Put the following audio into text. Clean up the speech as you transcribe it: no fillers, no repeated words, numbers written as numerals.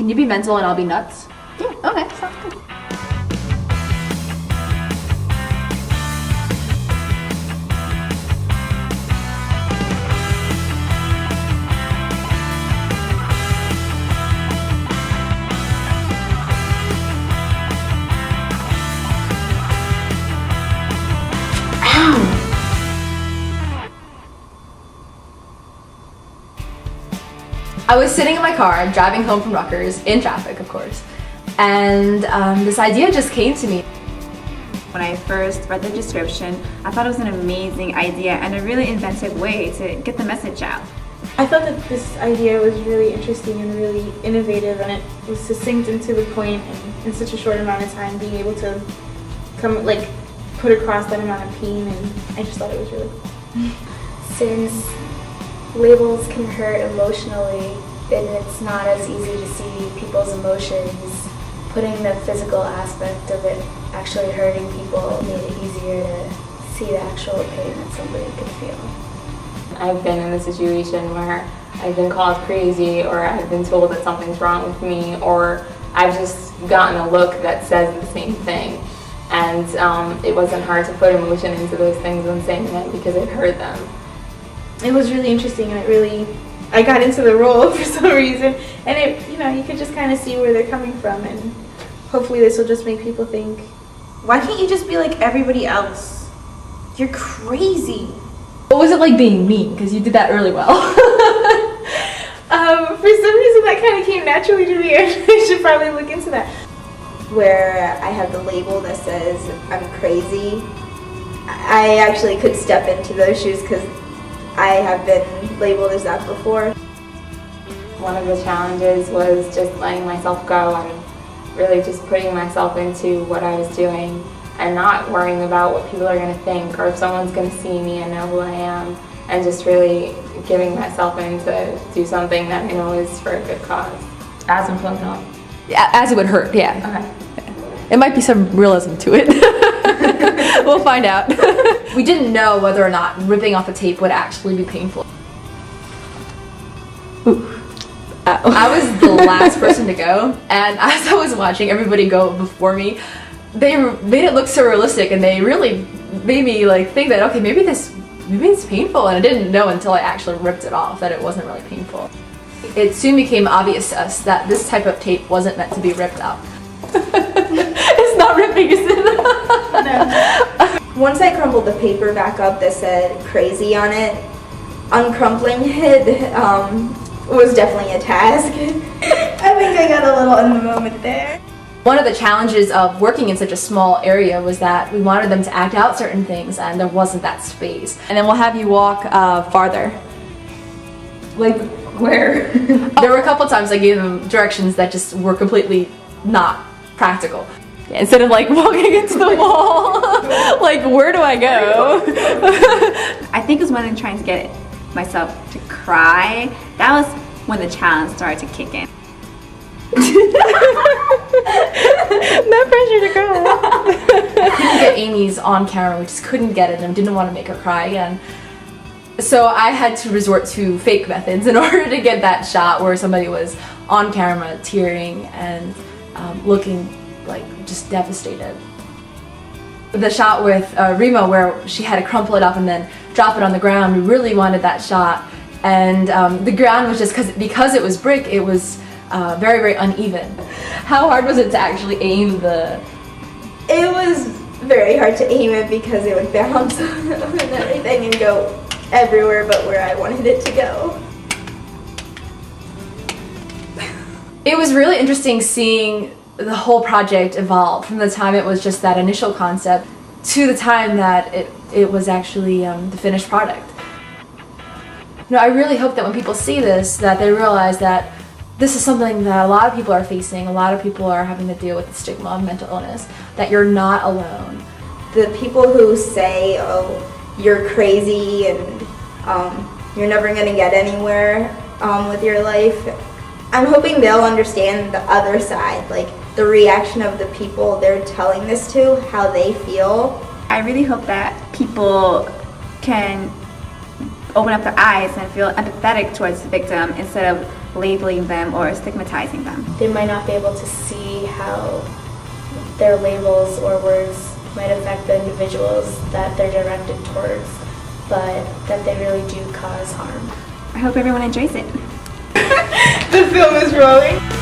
Can you be mental and I'll be nuts? Yeah, okay, sounds good. I was sitting in my car, driving home from Rutgers, in traffic of course, and this idea just came to me. When I first read the description, I thought it was an amazing idea and a really inventive way to get the message out. I thought that this idea was really interesting and really innovative, and it was succinct and to the point, and in such a short amount of time being able to put across that amount of pain, and I just thought it was really cool. Since labels can hurt emotionally and it's not as easy to see people's emotions, putting the physical aspect of it actually hurting people made it easier to see the actual pain that somebody could feel. I've been in a situation where I've been called crazy, or I've been told that something's wrong with me, or I've just gotten a look that says the same thing. And it wasn't hard to put emotion into those things and saying it because it hurt them. It was really interesting, and I got into the role for some reason, and you could just kind of see where they're coming from, and hopefully this will just make people think, Why can't you just be like everybody else? You're crazy. What was it like being mean? Because you did that really well. for some reason that kind of came naturally to me. I should probably look into that. Where I have the label that says I'm crazy, I actually could step into those shoes because I have been labeled as that before. One of the challenges was just letting myself go and really just putting myself into what I was doing and not worrying about what people are going to think or if someone's going to see me and know who I am, and just really giving myself in to do something that I know is for a good cause. As unpleasant. Yeah, as it would hurt, yeah. Okay. It might be some realism to it. We'll find out. We didn't know whether or not ripping off a tape would actually be painful. Ooh. I was the last person to go, and as I was watching everybody go before me, they made it look so realistic, and they really made me think that, okay, maybe it's painful, and I didn't know until I actually ripped it off that it wasn't really painful. It soon became obvious to us that this type of tape wasn't meant to be ripped out. It's not ripping, is it? No. Once I crumpled the paper back up that said crazy on it, uncrumpling it was definitely a task. I think I got a little in the moment there. One of the challenges of working in such a small area was that we wanted them to act out certain things, and there wasn't that space. And then we'll have you walk farther. Like where? There were a couple times I gave them directions that just were completely not practical. Yeah, instead of walking into the wall, where do I go? I think it was when I'm trying to get myself to cry. That was when the challenge started to kick in. No pressure to cry. Couldn't get Amy's on camera. We just couldn't get it and didn't want to make her cry again. So I had to resort to fake methods in order to get that shot where somebody was on camera tearing and looking just devastated. The shot with Rima where she had to crumple it up and then drop it on the ground, we really wanted that shot. And the ground was just, because it was brick, it was very, very uneven. How hard was it to actually aim the... It was very hard to aim it because it would bounce and everything and go everywhere but where I wanted it to go. It was really interesting seeing the whole project evolve from the time it was just that initial concept to the time that it was actually the finished product. I really hope that when people see this, that they realize that this is something that a lot of people are facing, a lot of people are having to deal with the stigma of mental illness, that you're not alone. The people who say, oh, you're crazy and you're never going to get anywhere with your life, I'm hoping they'll understand the other side, the reaction of the people they're telling this to, how they feel. I really hope that people can open up their eyes and feel empathetic towards the victim instead of labeling them or stigmatizing them. They might not be able to see how their labels or words might affect the individuals that they're directed towards, but that they really do cause harm. I hope everyone enjoys it. The film is rolling.